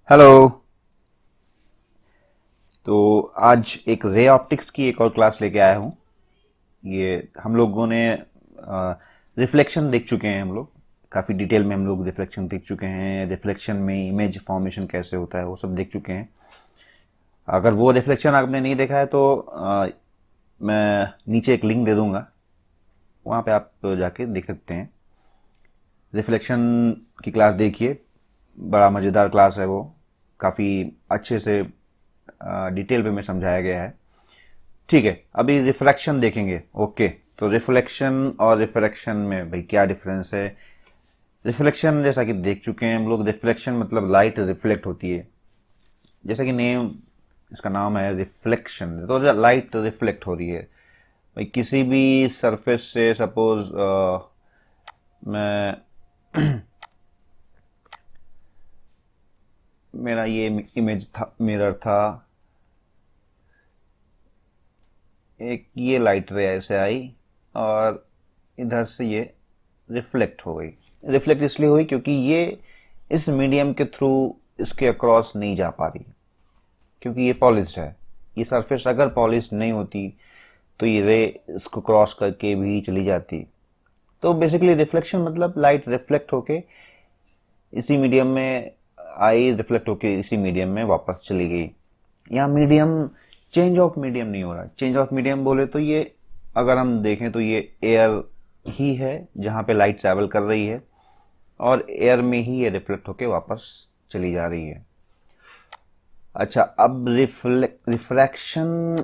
Hello. तो आज एक रे ऑप्टिक्स की एक और क्लास लेके आया हूँ। ये हम लोगों ने रिफ्लेक्शन देख चुके हैं। हम लोग काफ़ी डिटेल में हम लोग रिफ्लेक्शन देख चुके हैं। रिफ्लेक्शन में इमेज फॉर्मेशन कैसे होता है वो सब देख चुके हैं। अगर वो रिफ्लेक्शन आपने नहीं देखा है तो मैं नीचे एक लिंक दे दूंगा, वहाँ पे आप जाके देख सकते हैं। रिफ्लेक्शन की क्लास देखिए, बड़ा मज़ेदार क्लास है वो। काफ़ी अच्छे से डिटेल पे में समझाया गया है। ठीक है, अभी रिफ्रैक्शन देखेंगे। ओके, तो रिफ्लेक्शन और रिफ्रैक्शन में भाई क्या डिफरेंस है। रिफ्लेक्शन जैसा कि देख चुके हैं हम लोग, रिफ्लेक्शन मतलब लाइट रिफ्लेक्ट होती है। जैसा कि नेम, इसका नाम है रिफ्लेक्शन, तो लाइट रिफ्लेक्ट हो रही है भाई किसी भी सरफेस से। सपोज मैं मेरा ये इमेज था, मिरर था, एक ये लाइट रे ऐसे आई और इधर से ये रिफ्लेक्ट हो गई। रिफ्लेक्ट इसलिए हुई क्योंकि ये इस मीडियम के थ्रू इसके अक्रॉस नहीं जा पा रही, क्योंकि ये पॉलिश्ड है। ये सरफेस अगर पॉलिश नहीं होती तो ये रे इसको क्रॉस करके भी चली जाती। तो बेसिकली रिफ्लेक्शन मतलब लाइट रिफ्लेक्ट होके इसी मीडियम में आई, रिफ्लेक्ट होके इसी मीडियम में वापस चली गई। यहाँ मीडियम चेंज ऑफ मीडियम नहीं हो रहा। चेंज ऑफ मीडियम बोले तो ये अगर हम देखें तो ये एयर ही है जहां पे लाइट ट्रैवल कर रही है, और एयर में ही ये रिफ्लेक्ट होके वापस चली जा रही है। अच्छा, अब रिफ्रैक्शन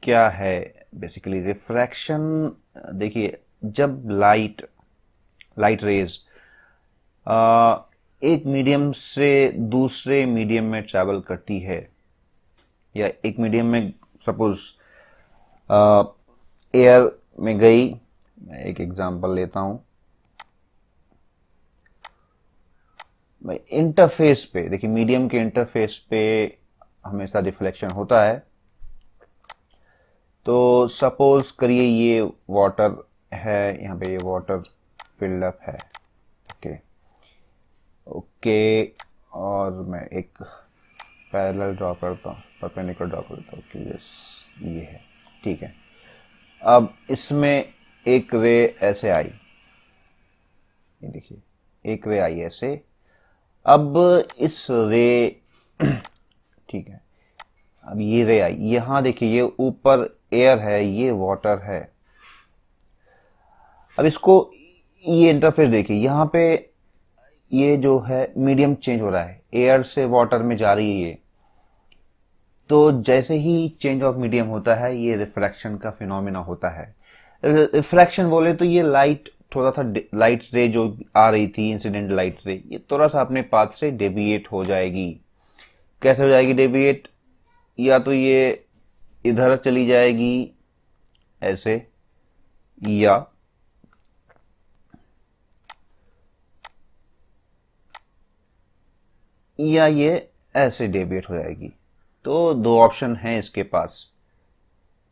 क्या है। बेसिकली रिफ्रैक्शन देखिए, जब लाइट रेज एक मीडियम से दूसरे मीडियम में ट्रैवल करती है, या एक मीडियम में सपोज एयर में गई। मैं एक एग्जांपल लेता हूं। मैं इंटरफेस पे देखिए, मीडियम के इंटरफेस पे हमेशा रिफ्लेक्शन होता है। तो सपोज करिए ये वाटर है, यहाँ पे ये वाटर फिल्ड अप है। ओके ओके, और मैं एक पैरेलल ड्रॉ करता हूँ, परपेंडिकुलर ड्रॉ करता हूँ कि यस ये है। ठीक है, अब इसमें एक रे ऐसे आई, ये देखिए एक रे आई ऐसे। अब इस रे ठीक है, अब ये रे आई यहां, देखिए ये ऊपर एयर है, ये वाटर है। अब इसको ये इंटरफेस देखिए, यहां पे ये जो है मीडियम चेंज हो रहा है, एयर से वाटर में जा रही है ये। तो जैसे ही चेंज ऑफ मीडियम होता है ये रिफ्रैक्शन का फिनोमेना होता है। रिफ्रैक्शन बोले तो ये लाइट थोड़ा सा, लाइट रे जो आ रही थी, इंसिडेंट लाइट रे, ये थोड़ा सा अपने पाथ से डेविएट हो जाएगी। कैसे हो जाएगी डेविएट? या तो ये इधर चली जाएगी ऐसे, या ये ऐसे डेविएट हो जाएगी। तो दो ऑप्शन हैं इसके पास।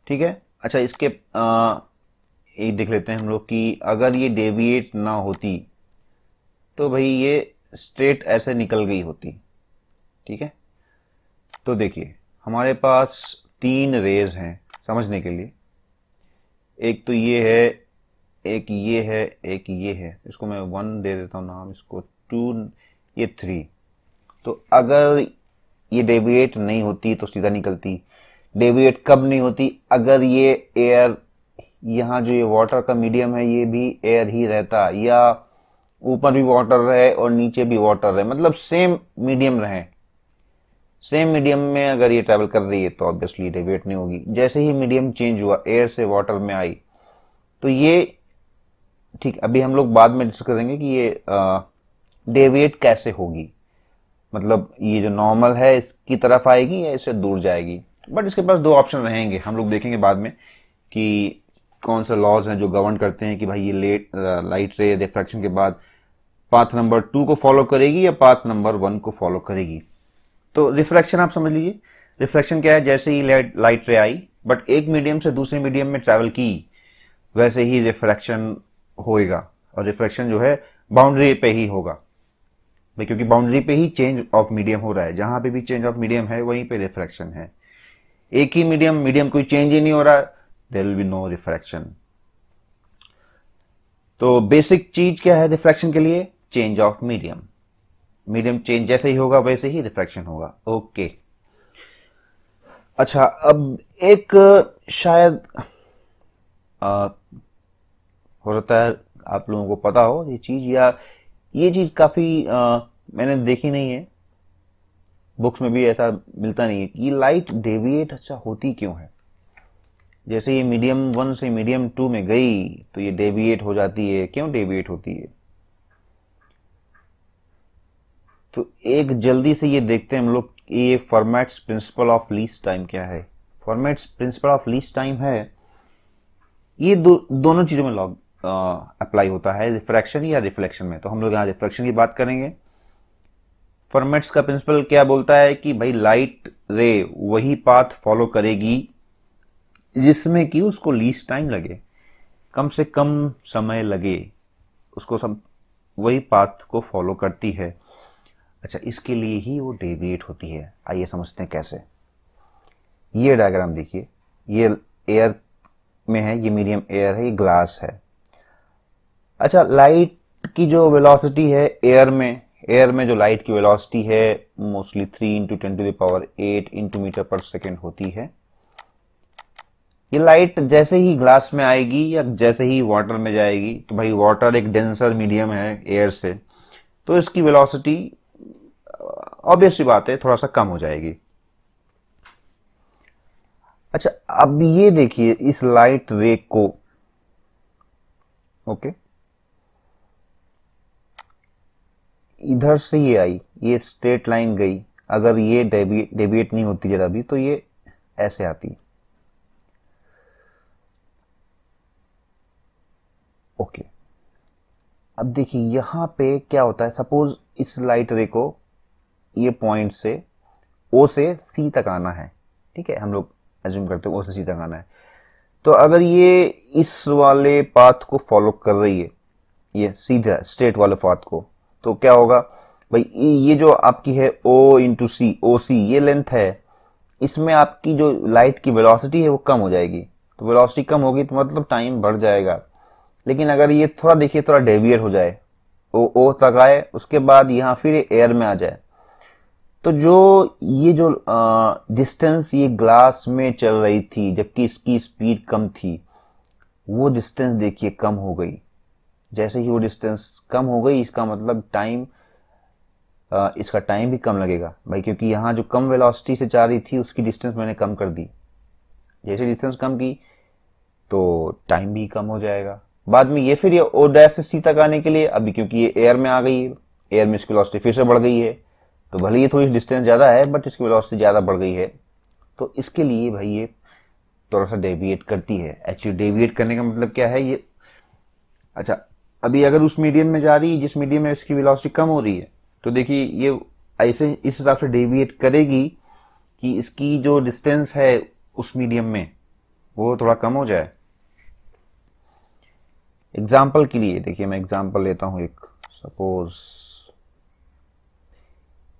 ठीक है, अच्छा इसके एक देख लेते हैं हम लोग कि अगर ये डेविएट ना होती तो भाई ये स्ट्रेट ऐसे निकल गई होती। ठीक है, तो देखिए हमारे पास तीन रेज हैं समझने के लिए। एक तो ये है, एक ये है, एक ये है। इसको मैं 1 दे देता हूं नाम, इसको 2, ये 3। तो अगर ये डेविएट नहीं होती तो सीधा निकलती। डेविएट कब नहीं होती? अगर ये एयर, यहाँ जो ये वाटर का मीडियम है ये भी एयर ही रहता, या ऊपर भी वाटर रहे और नीचे भी वाटर रहे, मतलब सेम मीडियम रहे। सेम मीडियम में अगर ये ट्रैवल कर रही है तो ऑब्वियसली डेविएट नहीं होगी। जैसे ही मीडियम चेंज हुआ, एयर से वाटर में आई, तो ये ठीक, अभी हम लोग बाद में डिस्कस करेंगे कि ये डेविएट कैसे होगी। मतलब ये जो नॉर्मल है इसकी तरफ आएगी या इससे दूर जाएगी। बट इसके पास दो ऑप्शन रहेंगे, हम लोग देखेंगे बाद में कि कौन से लॉज हैं जो गवर्न करते हैं कि भाई ये लाइट रे रिफ्रैक्शन के बाद पाथ नंबर 2 को फॉलो करेगी या पाथ नंबर 1 को फॉलो करेगी। तो रिफ्रैक्शन आप समझ लीजिए, रिफ्रैक्शन क्या है? जैसे ही लाइट रे आई बट एक मीडियम से दूसरे मीडियम में ट्रैवल की, वैसे ही रिफ्रैक्शन होएगा। और रिफ्रैक्शन जो है बाउंड्री पे ही होगा। भाई क्योंकि बाउंड्री पे ही चेंज ऑफ मीडियम हो रहा है, जहां पे भी चेंज ऑफ मीडियम है वहीं पे रिफ्रैक्शन है। एक ही मीडियम कोई चेंज ही नहीं हो रहा, there will be no refraction. तो बेसिक चीज क्या है रिफ्रैक्शन के लिए? Change of medium. Medium change जैसे ही होगा वैसे ही रिफ्रैक्शन होगा। ओके, अच्छा अब एक शायद हो सकता है आप लोगों को पता हो ये चीज, या ये चीज काफी मैंने देखी नहीं है, बुक्स में भी ऐसा मिलता नहीं है कि लाइट डेविएट अच्छा होती क्यों है। जैसे ये मीडियम 1 से मीडियम 2 में गई तो ये डेविएट हो जाती है, क्यों डेविएट होती है? तो एक जल्दी से ये देखते हैं हम लोग, ये formats principle of least time क्या है। Formats principle of least time है, ये दोनों चीजों में लॉग अप्लाई होता है, रिफ्रैक्शन या रिफ्लेक्शन में। तो हम लोग यहाँ रिफ्लेक्शन की बात करेंगे। फॉर्मेट्स का प्रिंसिपल क्या बोलता है कि भाई लाइट रे वही पाथ फॉलो करेगी जिसमें कि उसको लीस्ट टाइम लगे, कम से कम समय लगे उसको, सब वही पाथ को फॉलो करती है। अच्छा, इसके लिए ही वो डेविएट होती है। आइए समझते हैं कैसे। ये डायग्राम देखिए, ये एयर में है, ये मीडियम एयर है, ये ग्लास है। अच्छा, लाइट की जो वेलोसिटी है एयर में जो लाइट की वेलोसिटी है मोस्टली 3 × 10⁸ इंटू मीटर पर सेकेंड होती है। ये लाइट जैसे ही ग्लास में आएगी या जैसे ही वाटर में जाएगी, तो भाई वाटर एक डेंसर मीडियम है एयर से, तो इसकी वेलोसिटी ऑब्वियस सी बात है थोड़ा सा कम हो जाएगी। अच्छा, अब ये देखिए इस लाइट रे को, ओके, इधर से ये आई, ये स्ट्रेट लाइन गई, अगर ये डेविएट नहीं होती जरा भी तो ये ऐसे आती। ओके, अब देखिए यहां पे क्या होता है, सपोज इस लाइट रे को ये पॉइंट से ओ से सी तक आना है, ठीक है, हम लोग एज्यूम करते हैं ओ से सी तक आना है। तो अगर ये इस वाले पाथ को फॉलो कर रही है, ये सीधा स्ट्रेट वाले पाथ को, तो क्या होगा भाई, ये जो आपकी है O इंटू सी, ओ सी ये लेंथ है, इसमें आपकी जो लाइट की वेलोसिटी है वो कम हो जाएगी। तो वेलोसिटी कम होगी तो मतलब टाइम बढ़ जाएगा। लेकिन अगर ये थोड़ा देखिए थोड़ा डेविएट हो जाए, ओ तक आए, उसके बाद यहाँ फिर एयर में आ जाए, तो जो ये जो डिस्टेंस ये ग्लास में चल रही थी जबकि इसकी स्पीड कम थी, वो डिस्टेंस देखिए कम हो गई। जैसे ही वो डिस्टेंस कम हो गई, इसका मतलब टाइम, इसका टाइम भी कम लगेगा भाई, क्योंकि यहाँ जो कम वेलोसिटी से जा रही थी उसकी डिस्टेंस मैंने कम कर दी। जैसे डिस्टेंस कम की तो टाइम भी कम हो जाएगा। बाद में ये फिर ये ओ डैश से सी तक आने के लिए, अभी क्योंकि ये एयर में आ गई है, एयर में इसकी वेलोसिटी फिर से बढ़ गई है, तो भले ये थोड़ी डिस्टेंस ज़्यादा है बट इसकी वेलोसिटी ज़्यादा बढ़ गई है, तो इसके लिए भाई ये थोड़ा सा डेविएट करती है। एक्चुअली डेविएट करने का मतलब क्या है ये, अच्छा अभी अगर उस मीडियम में जा रही है जिस मीडियम में इसकी वेलोसिटी कम हो रही है, तो देखिए ये ऐसे इस हिसाब से डेविएट करेगी कि इसकी जो डिस्टेंस है उस मीडियम में वो थोड़ा कम हो जाए। एग्जाम्पल के लिए देखिए, मैं एग्जाम्पल लेता हूं एक, सपोज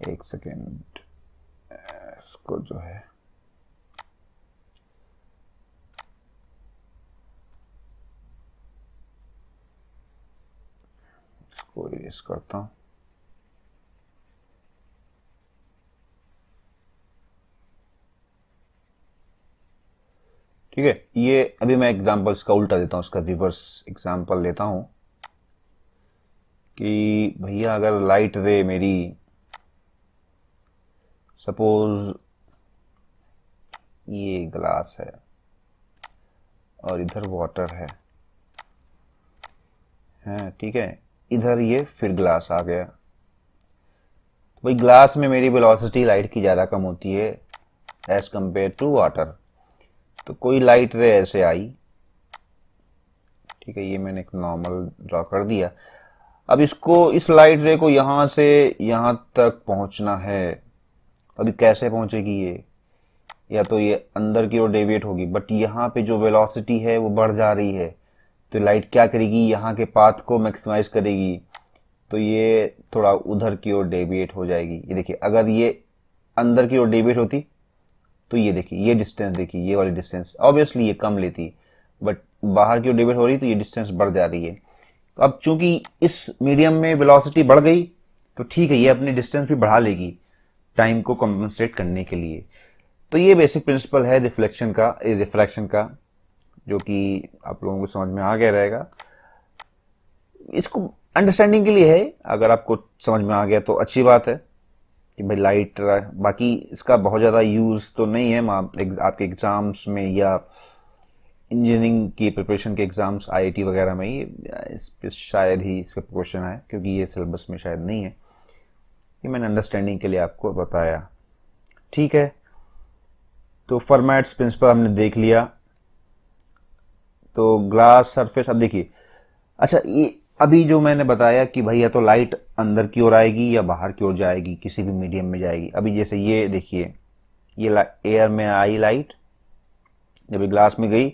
एक सेकेंड, इसको जो है इसको इरेज करता हूं। ठीक है, ये अभी मैं एग्जाम्पल इसका उल्टा देता हूं, इसका रिवर्स एग्जाम्पल लेता हूं कि भैया अगर लाइट रे मेरी सपोज ये ग्लास है और इधर वाटर है, ठीक है, इधर ये फिर ग्लास आ गया, तो भाई ग्लास में मेरी वेलोसिटी लाइट की ज़्यादा कम होती है एज कंपेयर टू वाटर। तो कोई लाइट रे ऐसे आई, ठीक है, ये मैंने एक नॉर्मल ड्रॉ कर दिया। अब इसको, इस लाइट रे को यहां से यहां तक पहुंचना है, अभी कैसे पहुंचेगी ये, या तो ये अंदर की ओर डेविएट होगी, बट यहाँ पे जो वेलोसिटी है वो बढ़ जा रही है, तो लाइट क्या करेगी, यहाँ के पाथ को मैक्सिमाइज करेगी, तो तो ये थोड़ा उधर की ओर डेविएट हो जाएगी। ये देखिए, अगर ये अंदर की ओर डेविएट होती तो ये देखिए, ये डिस्टेंस देखिए, ये वाली डिस्टेंस ऑब्वियसली ये कम लेती, बट बाहर की ओर डेविएट हो रही तो ये डिस्टेंस बढ़ जा रही है। तो अब चूंकि इस मीडियम में वेलोसिटी बढ़ गई तो ठीक है, ये अपनी डिस्टेंस भी बढ़ा लेगी टाइम को कॉम्पनसेट करने के लिए। तो ये बेसिक प्रिंसिपल है रिफ्लेक्शन का, रिफ्रैक्शन का, जो कि आप लोगों को समझ में आ गया रहेगा। इसको अंडरस्टैंडिंग के लिए है, अगर आपको समझ में आ गया तो अच्छी बात है कि भाई लाइट, बाकी इसका बहुत ज़्यादा यूज़ तो नहीं है आपके एग्ज़ाम्स में या इंजीनियरिंग की प्रिपरेशन के एग्ज़ाम्स आईआईटी वगैरह में, इस पे शायद ही इसका क्वेश्चन आए, क्योंकि ये सिलेबस में शायद नहीं है। ये मैंने अंडरस्टैंडिंग के लिए आपको बताया, ठीक है। तो फर्मैट्स प्रिंसिपल हमने देख लिया। तो ग्लास सरफेस, अब देखिए, अच्छा ये अभी जो मैंने बताया कि भाई या तो लाइट अंदर की ओर आएगी या बाहर की ओर जाएगी, किसी भी मीडियम में जाएगी। अभी जैसे ये देखिए, ये एयर में आई लाइट, जब ये ग्लास में गई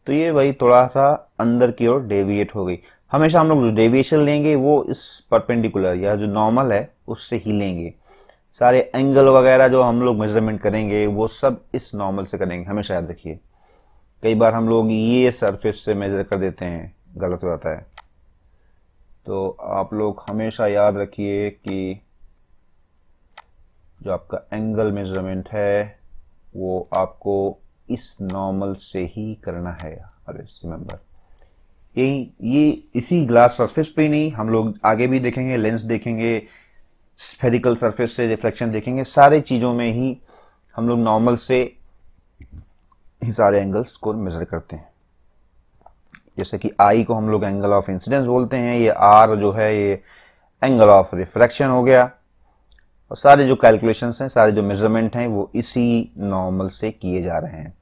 तो ये भाई थोड़ा सा अंदर की ओर डेविएट हो गई। हमेशा हम लोग जो डेविएशन लेंगे वो इस परपेंडिकुलर या जो नॉर्मल है उससे ही लेंगे। सारे एंगल वगैरह जो हम लोग मेजरमेंट करेंगे वो सब इस नॉर्मल से करेंगे, हमेशा याद रखिए। कई बार हम लोग ये सरफेस से मेजर कर देते हैं, गलत हो जाता है। तो आप लोग हमेशा याद रखिए कि जो आपका एंगल मेजरमेंट है वो आपको इस नॉर्मल से ही करना है। ऑलवेज रिमेंबर, ये इसी ग्लास सरफेस पे ही नहीं, हम लोग आगे भी देखेंगे, लेंस देखेंगे, स्फेरिकल सरफेस से रिफ्लेक्शन देखेंगे, सारे चीजों में ही हम लोग नॉर्मल से ही सारे एंगल्स को मेजर करते हैं। जैसे कि आई को हम लोग एंगल ऑफ इंसिडेंस बोलते हैं, ये आर जो है ये एंगल ऑफ रिफ्रैक्शन हो गया, और सारे जो कैलकुलेशंस हैं, सारे जो मेजरमेंट हैं वो इसी नॉर्मल से किए जा रहे हैं,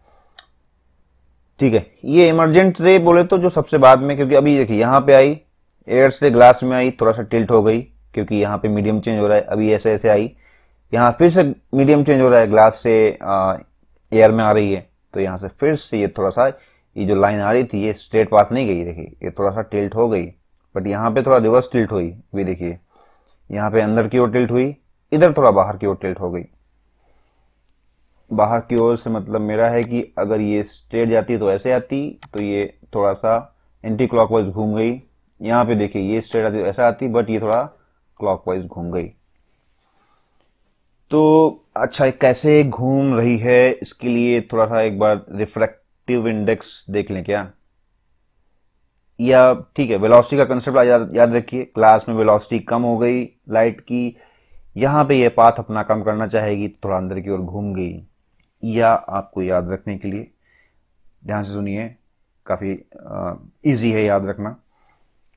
ठीक है। ये इमर्जेंट रे बोले तो जो सबसे बाद में, क्योंकि अभी देखिए यहाँ पे आई, एयर से ग्लास में आई, थोड़ा सा टिल्ट हो गई क्योंकि यहाँ पे मीडियम चेंज हो रहा है। अभी ऐसे ऐसे आई, यहाँ फिर से मीडियम चेंज हो रहा है, ग्लास से एयर में आ रही है, तो यहाँ से फिर से ये थोड़ा सा, ये जो लाइन आ रही थी ये स्ट्रेट पाथ नहीं गई, देखिए ये थोड़ा सा टिल्ट हो गई, बट यहाँ पे थोड़ा रिवर्स टिल्ट हुई। भी देखिए, यहाँ पे अंदर की ओर टिल्ट हुई, इधर थोड़ा बाहर की ओर टिल्ट हो गई। बाहर की ओर से मतलब मेरा है कि अगर ये स्ट्रेट जाती तो ऐसे आती, तो ये थोड़ा सा एंटी क्लॉकवाइज घूम गई। यहाँ पे देखिए ये स्ट्रेट आती तो ऐसा आती, बट ये थोड़ा क्लॉकवाइज घूम गई। तो अच्छा, कैसे घूम रही है इसके लिए थोड़ा सा एक बार रिफ्रैक्टिव इंडेक्स देख लें क्या, या ठीक है, वेलोसिटी का कंसेप्ट याद रखिए। क्लास में वेलोसिटी कम हो गई लाइट की, यहाँ पे ये पाथ अपना कम करना चाहेगी, थोड़ा अंदर की ओर घूम गई। या आपको याद रखने के लिए ध्यान से सुनिए, काफी इजी है याद रखना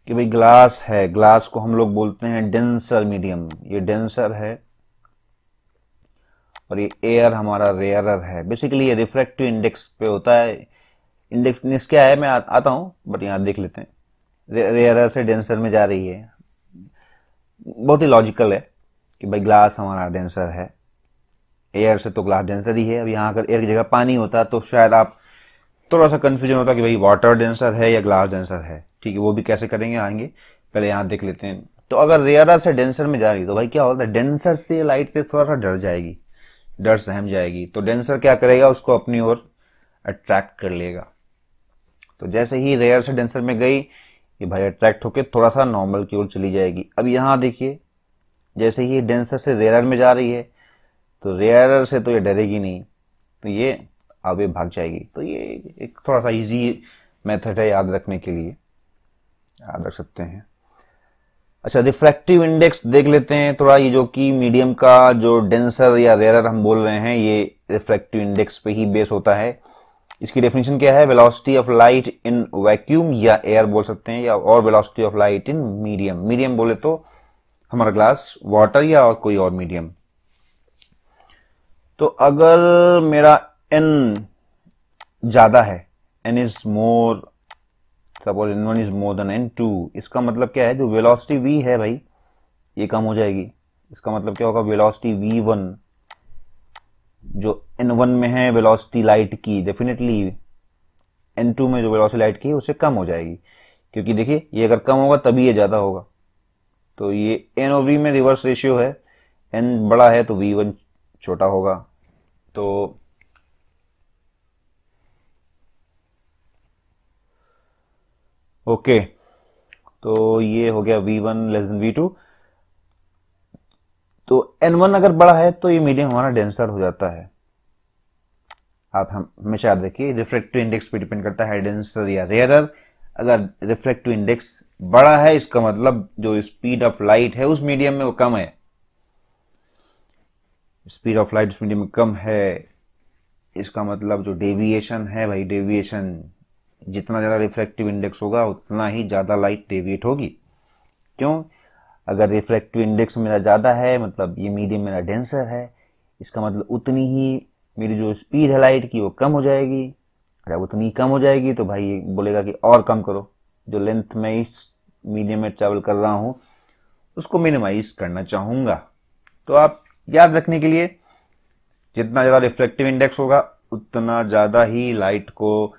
कि भाई ग्लास है, ग्लास को हम लोग बोलते हैं डेंसर मीडियम, ये डेंसर है, और ये एयर हमारा रेयरर है। बेसिकली ये रिफ्रैक्टिव इंडेक्स पे होता है। इंडेक्स क्या है, मैं आता हूं, बट यहाँ देख लेते हैं। रेयरर से डेंसर में जा रही है, बहुत ही लॉजिकल है कि भाई ग्लास हमारा डेंसर है, एयर से तो ग्लास डेंसर ही है। अब यहाँ अगर एयर की जगह पानी होता तो शायद आप थोड़ा सा कंफ्यूजन होता कि भाई वाटर डेंसर है या ग्लास डेंसर है, ठीक है। वो भी कैसे करेंगे आएंगे, पहले यहाँ देख लेते हैं। तो अगर रेयरर से डेंसर में जा रही तो भाई क्या होता है, डेंसर से लाइट से थोड़ा सा डर जाएगी, डर सहम जाएगी, तो डेंसर क्या करेगा, उसको अपनी ओर अट्रैक्ट कर लेगा। तो जैसे ही रेयर से डेंसर में गई, ये भाई अट्रैक्ट होकर थोड़ा सा नॉर्मल की ओर चली जाएगी। अब यहाँ देखिए, जैसे ही डेंसर से रेयर में जा रही है, तो रेयर से तो ये डरेगी नहीं, तो ये आगे भाग जाएगी। तो ये एक थोड़ा सा इजी मेथड है याद रखने के लिए, याद रख सकते हैं। अच्छा, रिफ्रैक्टिव इंडेक्स देख लेते हैं थोड़ा। ये जो कि मीडियम का जो डेंसर या रेयर हम बोल रहे हैं, ये रिफ्रैक्टिव इंडेक्स पे ही बेस होता है। इसकी डेफिनेशन क्या है, velocity of light in vacuum या एयर बोल सकते हैं, या और velocity of light in medium. Medium बोले तो हमारा ग्लास, वाटर या और कोई और मीडियम। तो अगर मेरा n ज्यादा है, n is more, suppose n1 is more than n2, इसका मतलब क्या है, जो वेलोसिटी v है भाई ये कम हो जाएगी। इसका मतलब क्या होगा, वेलोसिटी v1 जो n1 में है वेलोसिटी लाइट की, डेफिनेटली n2 में जो वेलोसिटी लाइट की उससे कम हो जाएगी, क्योंकि देखिए ये अगर कम होगा तभी ये ज्यादा होगा। तो ये एन और वी में रिवर्स रेशियो है, एन बड़ा है तो V1 छोटा होगा। तो ओके, तो ये हो गया V1 लेस देन V2। तो N1 अगर बड़ा है तो ये मीडियम हमारा डेंसर हो जाता है। आप हम हमेशा याद रखिए, रिफ्रैक्टिव इंडेक्स पे डिपेंड करता है डेंसर या रेयरर। अगर रिफ्रैक्टिव इंडेक्स बड़ा है इसका मतलब जो स्पीड ऑफ लाइट है उस मीडियम में वो कम है, स्पीड ऑफ लाइट उस मीडियम में कम है, इसका मतलब जो डेविएशन है भाई, डेविएशन जितना ज्यादा रिफ्रैक्टिव इंडेक्स होगा उतना ही ज्यादा लाइट डेविएट होगी। क्यों? अगर रिफ्रैक्टिव इंडेक्स मेरा ज्यादा है मतलब ये मीडियम मेरा डेंसर है, इसका मतलब उतनी ही मेरी जो स्पीड है लाइट की वो कम हो जाएगी। अगर उतनी कम हो जाएगी तो भाई ये बोलेगा कि और कम करो, जो लेंथ में इस मीडियम में ट्रेवल कर रहा हूं उसको मिनिमाइज करना चाहूंगा। तो आप याद रखने के लिए, जितना ज्यादा रिफ्लेक्टिव इंडेक्स होगा उतना ज्यादा ही लाइट को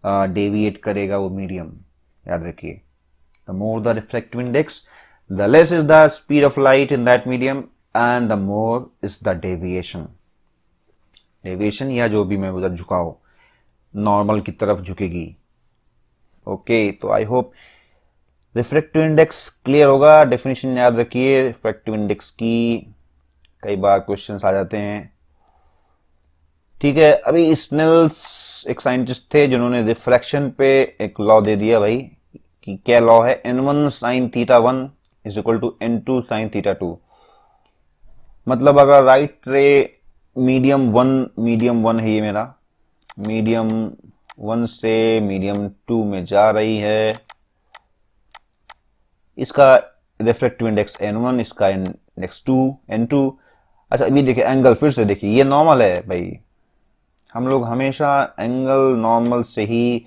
डेविएट करेगा वो मीडियम, याद रखिए। The more the reflective index, the less is the speed of light in that medium and the more is the deviation. Deviation या जो भी मैं उधर झुकाओ नॉर्मल की तरफ झुकेगी। ओके, तो I hope refractive index clear होगा। डेफिनेशन याद रखिए रिफ्रैक्टिव इंडेक्स की, कई बार क्वेश्चंस आ जाते हैं। ठीक है, अभी स्नेल्स एक साइंटिस्ट थे जिन्होंने रिफ्रैक्शन पे एक लॉ दे दिया भाई, कि क्या लॉ है, n1 sin θ1 is equal to n2 sin θ2। मतलब अगर राइट रे मीडियम वन है, ये मेरा मीडियम 1 से मीडियम 2 में जा रही है, इसका रिफ्रैक्टिव इंडेक्स n1, इसका इंडेक्स n2। अच्छा अभी देखिए एंगल, फिर से देखिए ये नॉर्मल है भाई, हम लोग हमेशा एंगल नॉर्मल से ही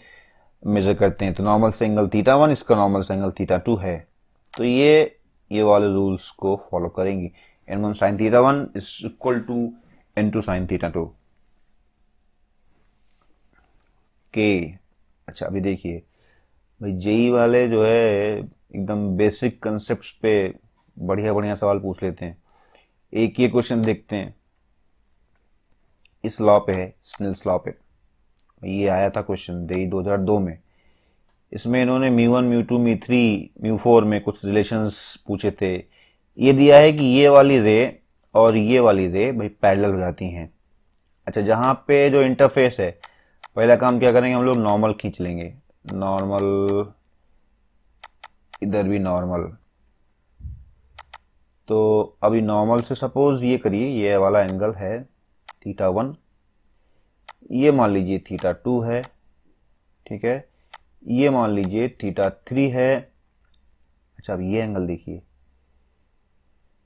मेजर करते हैं। तो नॉर्मल से एंगल θ1, इसका नॉर्मल से एंगल θ2 है, तो ये वाले रूल्स को फॉलो करेंगे। n1 sin θ1 is equal to n2 sin θ2 के। अच्छा अभी देखिए भाई, जेई वाले जो है एकदम बेसिक कंसेप्ट्स पे बढ़िया बढ़िया सवाल पूछ लेते हैं। एक ये क्वेश्चन देखते हैं, इस लॉ पे है, स्नेल्स लॉ पे। ये आया था क्वेश्चन जेई 2002 में। इसमें इन्होंने μ1 μ2 μ3 μ4 में कुछ रिलेशंस पूछे थे। ये दिया है कि ये वाली रे और ये वाली रे भाई पैरेलल हो जाती हैं। अच्छा, जहां पे जो इंटरफेस है, पहला काम क्या करेंगे हम लोग, नॉर्मल खींच लेंगे, नॉर्मल, इधर भी नॉर्मल। तो अभी नॉर्मल से सपोज ये करिए, ये वाला एंगल है θ1, ये मान लीजिए θ2 है, ठीक है, ये मान लीजिए θ3 है। अच्छा अब ये एंगल देखिए,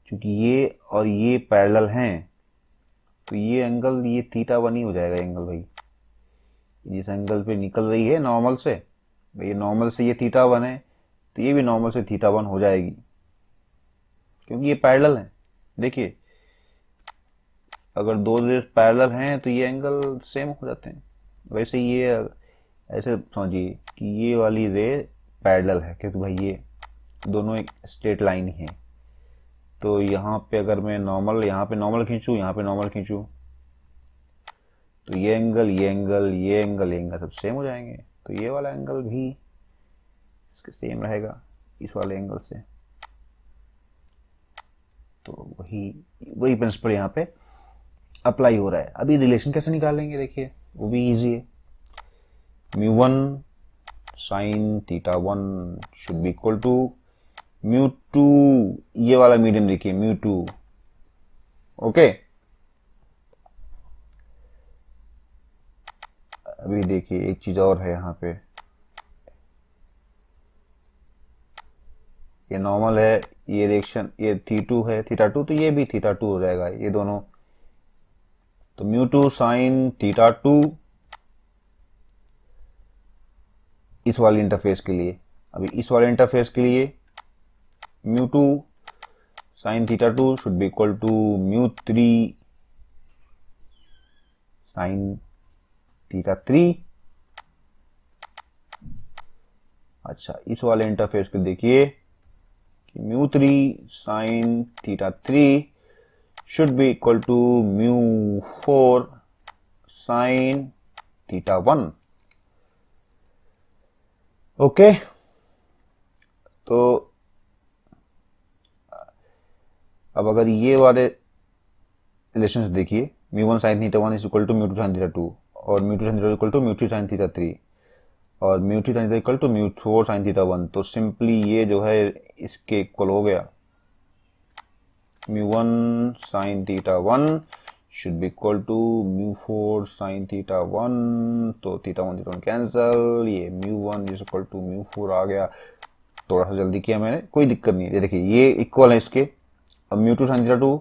क्योंकि ये और ये पैरेलल हैं तो ये एंगल ये θ1 ही हो जाएगा एंगल भाई। जिस एंगल पे निकल रही है नॉर्मल से, भाई नॉर्मल से ये θ1 है तो ये भी नॉर्मल से θ1 हो जाएगी, क्योंकि ये पैरेलल है। देखिए अगर दो रेस पैरेलल हैं तो ये एंगल सेम हो जाते हैं। वैसे ये ऐसे समझिए कि ये वाली रे पैरेलल है, क्योंकि भाई ये दोनों एक स्ट्रेट लाइन ही है। तो यहाँ पे अगर मैं नॉर्मल, यहाँ पे नॉर्मल खींचूँ, यहाँ पे नॉर्मल खींचूँ, तो ये एंगल ये एंगल ये एंगल ये एंगल सब सेम हो जाएंगे। तो ये वाला एंगल भी इसके सेम रहेगा इस वाले एंगल से। तो वही प्रिंसिपल यहाँ पे अप्लाई हो रहा है। अभी रिलेशन कैसे निकालेंगे देखिए, वो भी इजी है। μ1 sin θ1 should be equal to μ2, ये वाला मीडियम देखिए μ2। ओके, अभी देखिए एक चीज और है यहाँ पे, ये नॉर्मल है, ये रिएक्शन ये θ2 है, θ2 तो ये भी θ2 हो जाएगा, ये दोनों। तो μ2 sin θ2 इस वाले इंटरफेस के लिए। अभी इस वाले इंटरफेस के लिए μ2 sin θ2 should be equal to μ3 sin θ3। अच्छा, इस वाले इंटरफेस को देखिए, mu 3 sine theta 3 should be equal to mu 4 sine theta 1। Okay, तो अब अगर ये वाले रिलेशन देखिए, mu 1 sine theta 1 is equal to mu 2 sine theta 2 और mu 2 sine theta equal to mu 3 sine theta 3 और mu 3 sine theta equal to mu 4 sine theta 1, तो simply ये जो है इसके इक्वल हो गया। Mu 1 sine theta 1 should be equal to mu 4 sine theta 1, तो थीटा 1 कैंसल, ये mu 1 is equal to mu 4 आ गया। थोड़ा सा जल्दी किया मैंने, कोई दिक्कत नहीं है। ये देखिए ये इक्वल है इसके, अब म्यू 2 साइन थीटा 2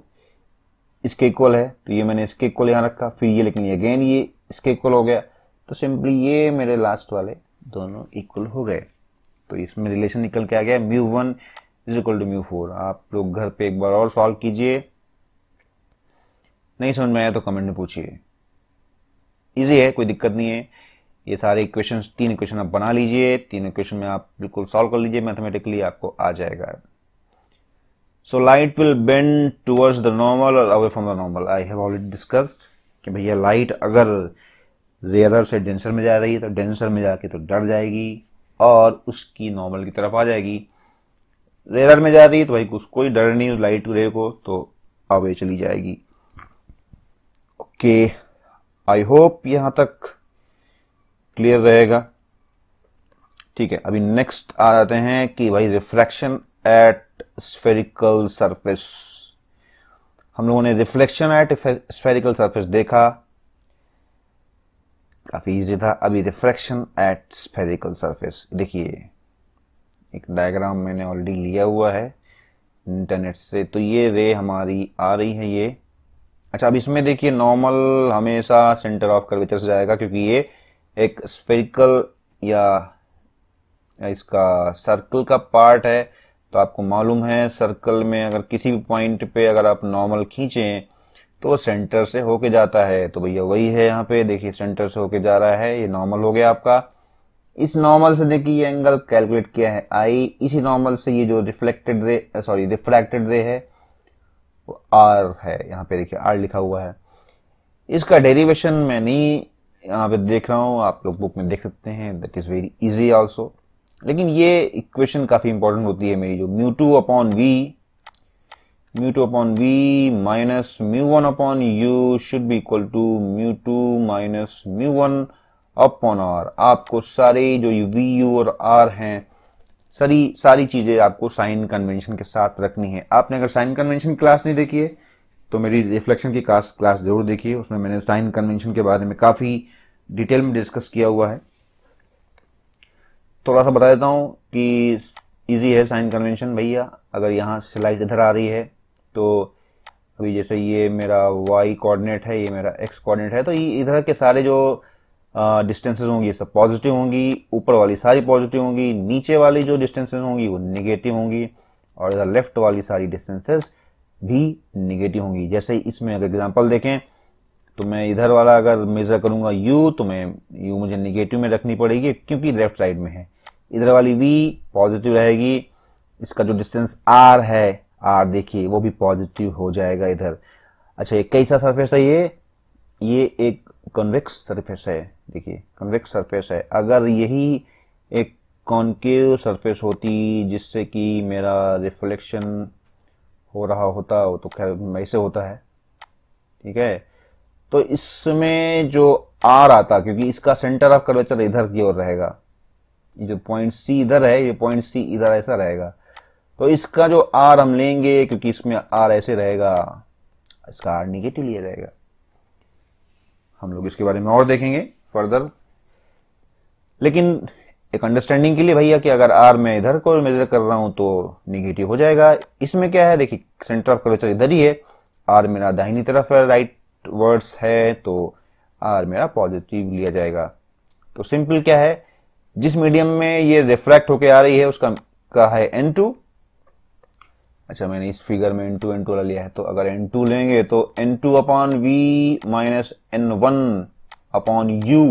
इसके इक्वल है, तो ये मैंने इसके इक्वल यहाँ रखा, फिर ये लेकिन ये अगेन ये इसके इक्वल हो गया, तो सिंपली ये मेरे लास्ट वाले दोनों इक्वल हो गए। तो इसमें रिलेशन निकल के आ गया mu 1 is equal to mu 4। आप लोग घर पे एक बार और सॉल्व कीजिए, नहीं समझ में आया तो कमेंट में पूछिए। इजी है, कोई दिक्कत नहीं है। ये सारे इक्वेशंस, 3 इक्वेशन आप बना लीजिए, 3 इक्वेशन में आप बिल्कुल सॉल्व कर लीजिए, मैथमेटिकली आपको आ जाएगा। So light will bend towards the normal or away from the normal. I have already discussed कि भैया लाइट अगर रेयरर से डेंसर में जा रही है तो डेंसर में जाके तो डर जाएगी और उसकी नॉर्मल की तरफ आ जाएगी। रेयरर में जा रही है तो भाई उसको कोई डर नहीं उस लाइट रे को, तो अवे चली जाएगी। ओके, आई होप यहां तक क्लियर रहेगा। ठीक है, अभी नेक्स्ट आ जाते हैं कि भाई रिफ्रैक्शन एट स्फेरिकल सरफेस। हम लोगों ने रिफ्लेक्शन एट स्फेरिकल सरफेस देखा, काफी इजी था। अभी रिफ्रैक्शन एट स्फेरिकल सरफेस देखिए, एक डायग्राम मैंने ऑलरेडी लिया हुआ है इंटरनेट से, तो ये रे हमारी आ रही है ये। अच्छा, अब इसमें देखिए नॉर्मल हमेशा सेंटर ऑफ कर्वेचर से जाएगा, क्योंकि ये एक स्फेरिकल या इसका सर्कल का पार्ट है। तो आपको मालूम है सर्कल में अगर किसी भी पॉइंट पे अगर आप नॉर्मल खींचें तो सेंटर से होके जाता है, तो भैया वही है यहाँ पे देखिए, सेंटर से होके जा रहा है, ये नॉर्मल हो गया आपका। इस नॉर्मल से देखिए ये एंगल कैलकुलेट किया है आई, इसी नॉर्मल से ये जो रिफ्लेक्टेड रे रिफ्रैक्टेड रे है वो आर है, यहाँ पे देखिए आर लिखा हुआ है। इसका डेरिवेशन मैं नहीं यहाँ पे देख रहा हूँ, आप लोग बुक में देख सकते हैं, that is very easy also. लेकिन ये इक्वेशन काफी इंपॉर्टेंट होती है मेरी, जो mu 2 upon V minus mu 1 upon U should be equal to mu 2 minus mu 1 upon R. आपको सारे जो वी यू और आर हैं, सारी चीजें आपको साइन कन्वेंशन के साथ रखनी है। आपने अगर साइन कन्वेंशन क्लास नहीं देखी है तो मेरी रिफ्लेक्शन की क्लास जरूर देखिए, उसमें मैंने साइन कन्वेंशन के बारे में काफी डिटेल में डिस्कस किया हुआ है। थोड़ा सा बता देता हूं कि इजी है साइन कन्वेंशन भैया। अगर यहाँ से लाइट इधर आ रही है तो अभी जैसे ये मेरा y कोऑर्डिनेट है, ये मेरा x कोऑर्डिनेट है, तो ये इधर के सारे जो डिस्टेंसेस होंगी सब पॉजिटिव होंगी, ऊपर वाली सारी पॉजिटिव होंगी, नीचे वाली जो डिस्टेंसेस होंगी वो नेगेटिव होंगी और इधर लेफ्ट वाली सारी डिस्टेंसेस भी नेगेटिव होंगी। जैसे इसमें अगर एग्जांपल देखें तो मैं इधर वाला अगर मेजर करूंगा u, तो मैं u मुझे नेगेटिव में रखनी पड़ेगी क्योंकि लेफ्ट साइड में है। इधर वाली v पॉजिटिव रहेगी, इसका जो डिस्टेंस r है, r देखिए वो भी पॉजिटिव हो जाएगा इधर। अच्छा, ये कैसा सरफेस है? ये एक कन्वेक्स सरफेस है। देखिए कन्वेक्स सरफेस है। अगर यही एक कॉन्केव सरफेस होती जिससे कि मेरा रिफ्लेक्शन हो रहा होता, वो तो खैर ऐसे होता है, ठीक है, तो इसमें जो r आता, क्योंकि इसका सेंटर ऑफ कर्वेचर इधर की ओर रहेगा, ये जो पॉइंट C इधर है, ये पॉइंट C इधर ऐसा रहेगा, तो इसका जो r हम लेंगे, क्योंकि इसमें r ऐसे रहेगा, इसका r निगेटिव लिया जाएगा। हम लोग इसके बारे में और देखेंगे फर्दर, लेकिन एक अंडरस्टैंडिंग के लिए भैया कि अगर r मैं इधर को मेजर कर रहा हूं तो निगेटिव हो जाएगा। इसमें क्या है, देखिए सेंटर ऑफ कर्वेचर इधर ही है, r मेरा दाहिनी तरफ है, राइट वर्ड्स है, तो r मेरा पॉजिटिव लिया जाएगा। तो सिंपल क्या है, जिस मीडियम में ये रिफ्रैक्ट होके आ रही है उसका का है N2। अच्छा, मैंने इस फिगर में N2 वाला लिया है, तो अगर N2 लेंगे तो N2 upon V minus N1 upon U,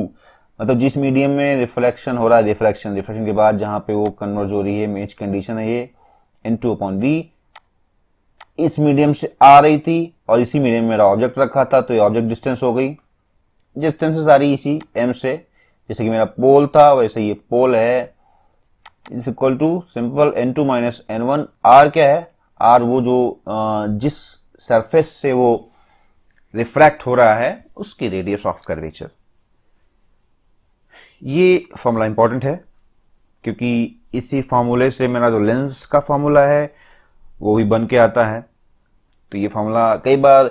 मतलब जिस मीडियम में रिफ्लेक्शन हो रहा है, रिफ्लेक्शन के बाद जहां पे वो कन्वर्ज हो रही है, इमेज कंडीशन है ये N2/V इस मीडियम से आ रही थी और इसी मीडियम में मेरा ऑब्जेक्ट रखा था, तो ये ऑब्जेक्ट डिस्टेंस हो गई। डिस्टेंसेस आ रही इसी m से, जैसे कि मेरा पोल था वैसे ये पोल है, is equal to simple N2 minus N1। R क्या है? R वो जो जिस सरफेस से वो रिफ्रैक्ट हो रहा है उसकी रेडियस ऑफ कर्वेचर। ये फॉर्मूला इंपॉर्टेंट है क्योंकि इसी फॉर्मूले से मेरा जो लेंस का फॉर्मूला है वो भी बन के आता है। तो ये फॉर्मूला कई बार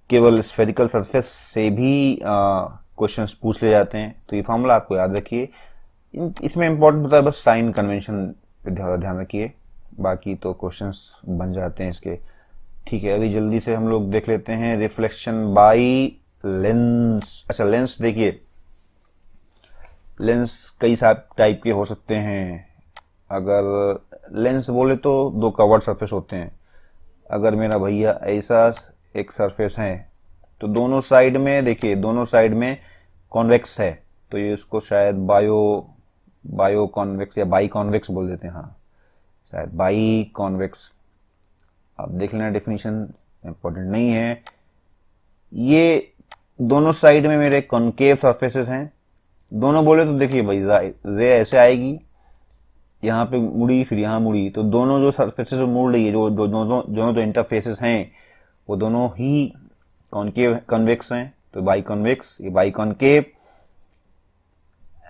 केवल स्फेरिकल सरफेस से भी क्वेश्चंस पूछ ले जाते हैं, तो ये फॉर्मूला आपको याद रखिए। इसमें इंपॉर्टेंट होता है बस साइन कन्वेंशन पे ध्यान रखिए, बाकी तो क्वेश्चंस बन जाते हैं इसके। ठीक है, अभी जल्दी से हम लोग देख लेते हैं रिफ्लेक्शन बाय लेंस। अच्छा, लेंस देखिए, लेंस कई टाइप के हो सकते हैं। अगर लेंस बोले तो दो कवर्ड सरफेस होते हैं। अगर मेरा भैया ऐसा एक सरफेस है तो दोनों साइड में देखिए, दोनों साइड में कॉन्वेक्स है, तो ये उसको शायद बायो कॉन्वेक्स या बाई कॉन्वेक्स बोल देते हैं। हाँ, शायद बाई कॉन्वेक्स। आप देख लेना, डेफिनेशन इंपॉर्टेंट नहीं है। ये दोनों साइड में मेरे कॉन्केव सरफेसेस हैं। दोनों बोले तो देखिए भाई, रे ऐसे आएगी, यहाँ पे मुड़ी फिर यहाँ मुड़ी, तो दोनों जो सरफेसेस मुड़ रही है, जो दोनों जो इंटरफेसेस हैं वो दोनों ही कॉन्केव कन्वेक्स हैं, तो बाई कॉन्वेक्स, ये बाई कॉन्केव।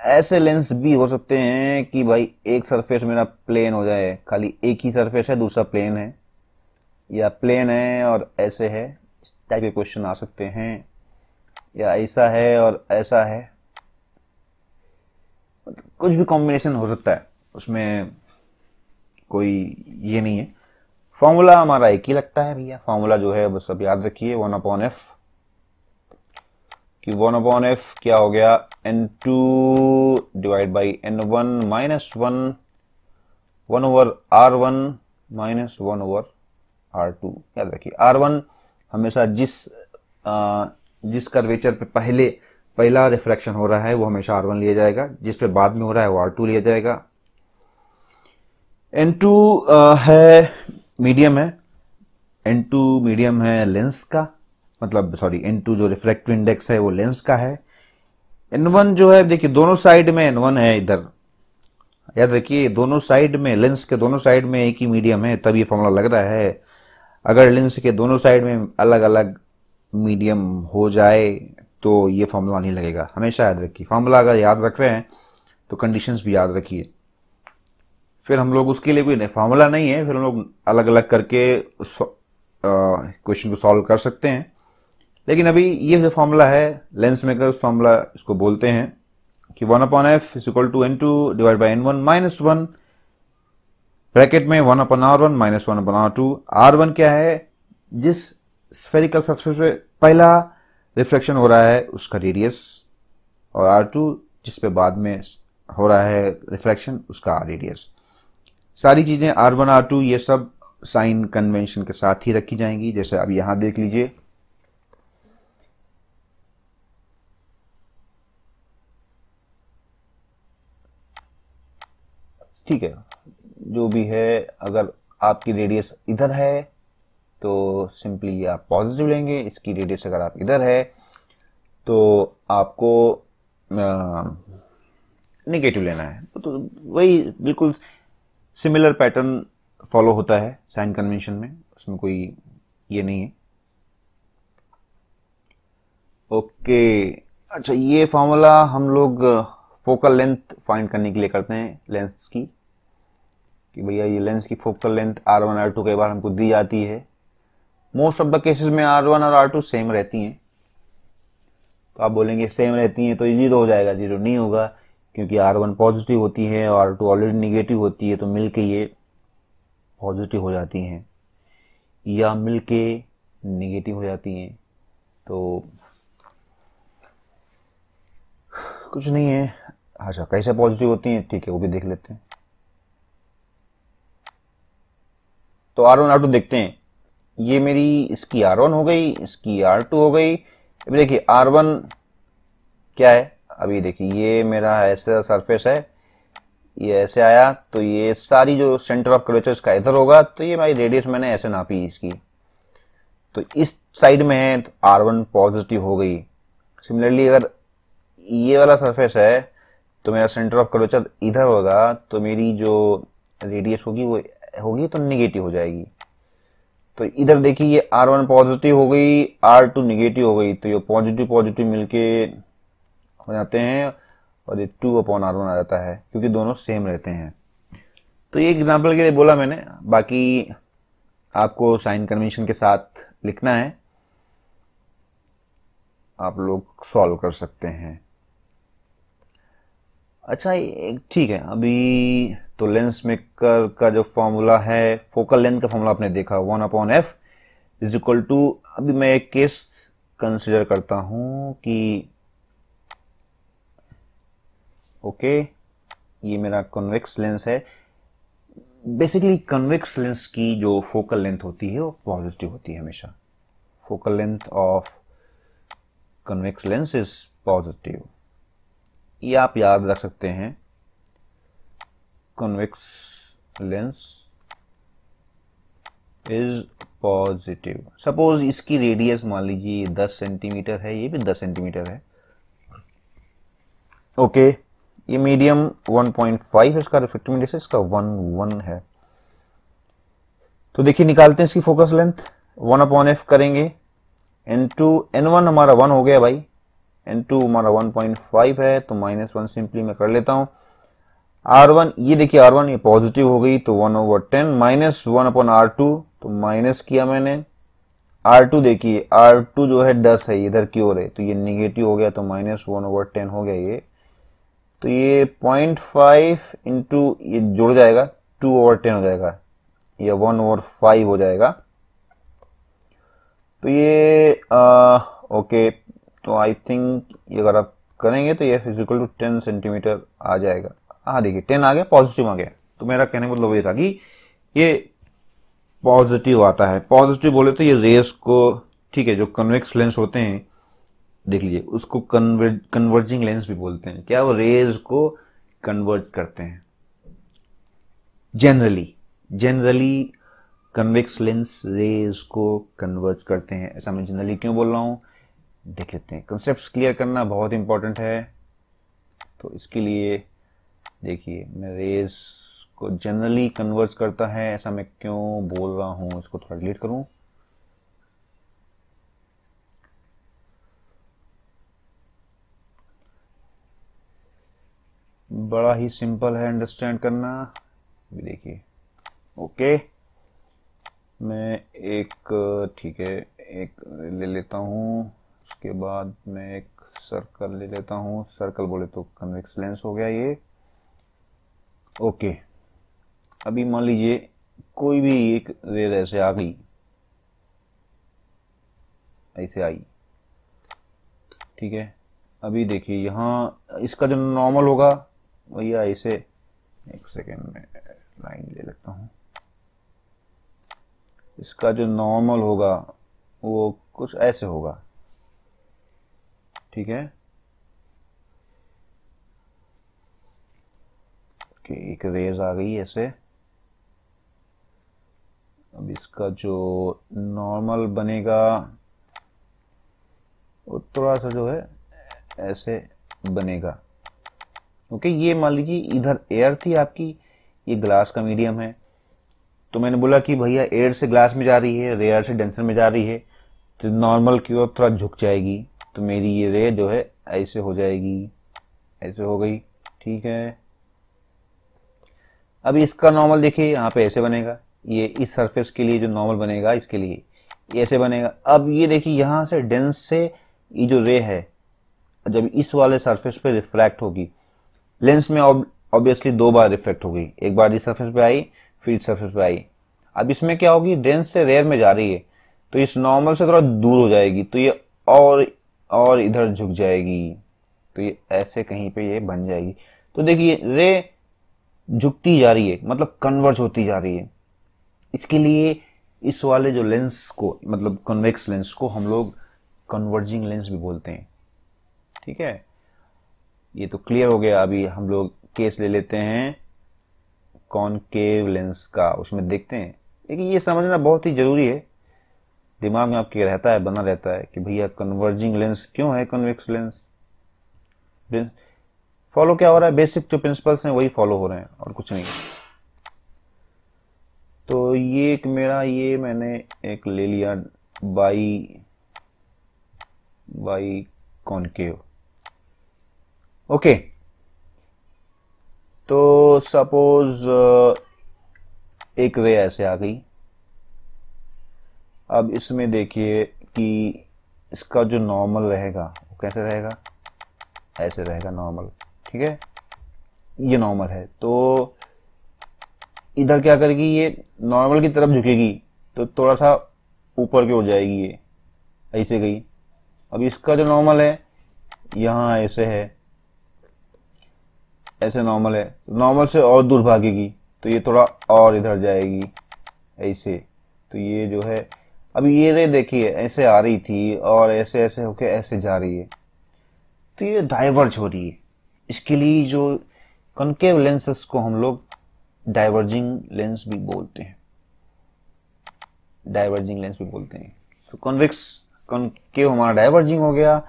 ऐसे लेंस भी हो सकते हैं कि भाई एक सरफेस मेरा प्लेन हो जाए, खाली एक ही सरफेस है दूसरा प्लेन है, या प्लेन है और ऐसे है, इस टाइप के क्वेश्चन आ सकते हैं। या ऐसा है और ऐसा है, कुछ भी कॉम्बिनेशन हो सकता है, उसमें कोई ये नहीं है। फॉर्मूला हमारा एक ही लगता है भैया, फॉर्मूला जो है बस अब याद रखिए 1/f, कि 1/f क्या हो गया, N2 divide by N1 minus 1/R1 minus 1/R2। याद रखिए, R1 हमेशा जिस कर्वेचर पे पहला रिफ्रैक्शन हो रहा है वो हमेशा R1 लिया जाएगा, जिस पे बाद में हो रहा है वो R2 लिया जाएगा। N2 है मीडियम है, N2 मीडियम है लेंस का, मतलब सॉरी N2 जो रिफ्रैक्टिव इंडेक्स है वो लेंस का है। N1 जो है देखिए, दोनों साइड में N1 है इधर, याद रखिए दोनों साइड में, लेंस के दोनों साइड में एक ही मीडियम है, तब ये फॉर्मूला लग रहा है। अगर लेंस के दोनों साइड में अलग अलग मीडियम हो जाए तो ये फॉर्मूला नहीं लगेगा, हमेशा याद रखिए। फॉर्मूला अगर याद रख रहे हैं तो कंडीशंस भी याद रखिए, फिर हम लोग उसके लिए कोई फॉर्मूला नहीं है, फिर हम लोग अलग अलग करके उस क्वेश्चन को सॉल्व कर सकते हैं। लेकिन अभी ये जो फॉर्मूला है लेंस मेकर्स फॉर्मूला, इसको बोलते हैं कि 1/f is equal to N2 divide by N1 minus 1, bracket में 1/R1 माइनस 1/R2। R1 क्या है, जिस स्फेरिकल सरफेस पे पहला रिफ्लेक्शन हो रहा है उसका रेडियस, और R2 जिस पे बाद में हो रहा है रिफ्लेक्शन उसका रेडियस। सारी चीजें R1 R2 ये सब साइन कन्वेंशन के साथ ही रखी जाएंगी, जैसे अब यहां देख लीजिए। ठीक है, जो भी है, अगर आपकी रेडियस इधर है तो सिंपली आप पॉजिटिव लेंगे, इसकी रेडियस अगर आप इधर है तो आपको नेगेटिव लेना है। तो वही बिल्कुल सिमिलर पैटर्न फॉलो होता है साइन कन्वेंशन में, उसमें कोई ये नहीं है। ओके, अच्छा, ये फॉर्मूला हम लोग फोकल लेंथ फाइंड करने के लिए करते हैं, लेंस की, कि भैया ये लेंस की फोकल लेंथ R1 R2 कई बार हमको दी जाती है। मोस्ट ऑफ द केसेस में R1 और R2 सेम रहती हैं, तो आप बोलेंगे सेम रहती हैं तो ये 0 हो जाएगा, 0 नहीं होगा, क्योंकि R1 पॉजिटिव होती है और R2 ऑलरेडी निगेटिव होती है, तो मिलके ये पॉजिटिव हो जाती हैं या मिलके निगेटिव हो जाती हैं। तो कुछ नहीं है। अच्छा, कैसे पॉजिटिव होती हैं, ठीक है, वो भी देख लेते हैं। तो R1 R2 देखते हैं, ये मेरी इसकी R1 हो गई, इसकी R2 हो गई। अभी देखिए R1 क्या है, अभी देखिए ये मेरा ऐसा सरफेस है, ये ऐसे आया, तो ये सारी जो सेंटर ऑफ कर्वेचर इसका इधर होगा, तो ये भाई रेडियस मैंने ऐसे नापी इसकी, तो इस साइड में है तो R1 पॉजिटिव हो गई। सिमिलरली अगर ये वाला सरफेस है तो मेरा सेंटर ऑफ कर्वेचर इधर होगा, तो मेरी जो रेडियस होगी वो होगी तो निगेटिव हो जाएगी। तो इधर देखिए ये R1 पॉजिटिव हो गई, R2 निगेटिव हो गई, तो ये पॉजिटिव पॉजिटिव मिलके हो जाते हैं और ये 2/R1 आ जाता है, क्योंकि दोनों सेम रहते हैं। तो ये एग्जांपल के लिए बोला मैंने, बाकी आपको साइन कन्वेंशन के साथ लिखना है, आप लोग सॉल्व कर सकते हैं। अच्छा ठीक है, अभी तो लेंस मेकर का जो फॉर्मूला है, फोकल लेंथ का फॉर्मूला आपने देखा 1/f इज इक्वल टू, अभी मैं एक केस कंसिडर करता हूं कि ओके ये मेरा कन्वेक्स लेंस है। बेसिकली कन्वेक्स लेंस की जो फोकल लेंथ होती है वो पॉजिटिव होती है हमेशा। Focal length of convex lens is positive, ये आप याद रख सकते हैं। Convex lens is positive. Suppose इसकी रेडियस मान लीजिए 10 सेंटीमीटर है, ये भी 10 सेंटीमीटर है। ओके ये मीडियम 1.5 है, इसका रिफ्रैक्टिव इंडेक्स इसका 1 है। तो देखिए निकालते हैं इसकी फोकस लेंथ, 1/f करेंगे, n1 हमारा 1 हो गया भाई, n2 हमारा 1.5 है, तो -1 सिंपली मैं कर लेता हूं। R1 ये देखिए R1 ये पॉजिटिव हो गई, तो 1/10 -1/R2, तो माइनस किया मैंने। R2 देखिए R2 जो है 10 है, इधर की ओर है, तो ये निगेटिव हो गया, तो -1/10 हो गया ये। तो ये 0.5 इंटू ये जुड़ जाएगा 2/10 हो जाएगा, या 1/5 हो जाएगा। तो ये ओके, तो आई थिंक ये अगर आप करेंगे तो ये फिजिकल टू 10 सेंटीमीटर आ जाएगा। हाँ देखिए 10 आ गया, पॉजिटिव आ गया। तो मेरा कहने का मतलब ये था कि ये पॉजिटिव आता है। पॉजिटिव बोले तो ये रेस को, ठीक है, जो कन्वेक्स लेंस होते हैं देख लीजिए, उसको कन्वर्जिंग लेंस भी बोलते हैं। क्या वो रेज को कन्वर्ज करते हैं। जनरली कन्वेक्स लेंस रेज को कन्वर्ज करते हैं। ऐसा मैं जनरली क्यों बोल रहा हूं, देख लेते हैं। कंसेप्ट्स क्लियर करना बहुत इंपॉर्टेंट है, तो इसके लिए देखिए मैं रेज को जनरली कन्वर्ज करता है, ऐसा मैं क्यों बोल रहा हूं, इसको थोड़ा डिलीट करूं। बड़ा ही सिंपल है अंडरस्टैंड करना। भी देखिए ओके, मैं एक, ठीक है, एक ले लेता हूं, उसके बाद मैं एक सर्कल ले लेता हूं। सर्कल बोले तो कन्वेक्स लेंस हो गया ये। ओके अभी मान लीजिए कोई भी एक रेज ऐसे आ गई, ऐसे आई, ठीक है। अभी देखिए यहां इसका जो नॉर्मल होगा भैया ऐसे, एक सेकेंड में लाइन ले लेता हूं। इसका जो नॉर्मल होगा वो कुछ ऐसे होगा, ठीक है। एक रेज आ गई ऐसे। अब इसका जो नॉर्मल बनेगा वो थोड़ा सा जो है ऐसे बनेगा। ओके ये मान लीजिए इधर एयर थी आपकी, ये ग्लास का मीडियम है, तो मैंने बोला कि भैया एयर से ग्लास में जा रही है, रेयर से डेंसर में जा रही है, तो नॉर्मल की ओर थोड़ा झुक जाएगी, तो मेरी ये रे जो है ऐसे हो जाएगी, ऐसे हो गई, ठीक है। अब इसका नॉर्मल देखिए यहाँ पे ऐसे बनेगा, ये इस सरफेस के लिए जो नॉर्मल बनेगा इसके लिए ये ऐसे बनेगा। अब ये देखिए यहाँ से डेंस से ये जो रे है जब इस वाले सरफेस पे रिफ्रैक्ट होगी, लेंस में ऑब्वियसली दो बार रिफ्लेक्ट होगी, एक बार इस सरफेस पे आई फिर इस सरफेस पे आई। अब इसमें क्या होगी, डेंस से रेयर में जा रही है तो इस नॉर्मल से थोड़ा दूर हो जाएगी, तो ये और इधर झुक जाएगी, तो ये ऐसे कहीं पे ये बन जाएगी। तो देखिए रे झुकती जा रही है, मतलब कन्वर्ज होती जा रही है। इसके लिए इस वाले जो लेंस को, मतलब कन्वेक्स लेंस को हम लोग कन्वर्जिंग लेंस भी बोलते हैं, ठीक है। ये तो क्लियर हो गया। अभी हम लोग केस ले लेते हैं कॉनकेव लेंस का, उसमें देखते हैं। लेकिन ये समझना बहुत ही जरूरी है, दिमाग में आपके रहता है, बना रहता है कि भैया कन्वर्जिंग लेंस क्यों है, कन्वेक्स लेंस। फॉलो क्या हो रहा है, बेसिक जो प्रिंसिपल्स हैं वही फॉलो हो रहे हैं और कुछ नहीं। तो ये एक मेरा, ये मैंने एक ले लिया बाई कॉनकेव। ओके, तो सपोज एक रे ऐसे आ गई। अब इसमें देखिए कि इसका जो नॉर्मल रहेगा वो कैसे रहेगा, ऐसे रहेगा नॉर्मल, ठीक है। ये नॉर्मल है, तो इधर क्या करेगी, ये नॉर्मल की तरफ झुकेगी तो थोड़ा सा ऊपर की हो जाएगी, ये ऐसे गई। अब इसका जो नॉर्मल है यहाँ ऐसे है, ऐसे नॉर्मल है, नॉर्मल से और दूर भागेगी तो ये थोड़ा और इधर जाएगी ऐसे। तो ये जो है, अब ये रे देखिए ऐसे आ रही थी और ऐसे ऐसे होके ऐसे जा रही है, तो ये डाइवर्ज हो रही है। इसके लिए जो कॉनकेव लेंसेस को हम लोग डाइवर्जिंग लेंस भी बोलते हैं, डाइवर्जिंग लेंस भी बोलते हैं। तो कॉन्वेक्स, कॉनकेव हमारा डाइवर्जिंग हो गया,